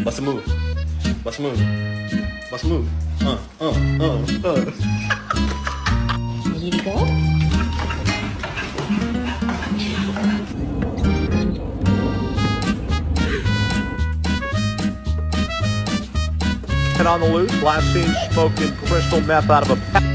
Bust a move. Bust a move. Bust a move. Ready to go? And on the loose, last seen smoking crystal meth out of a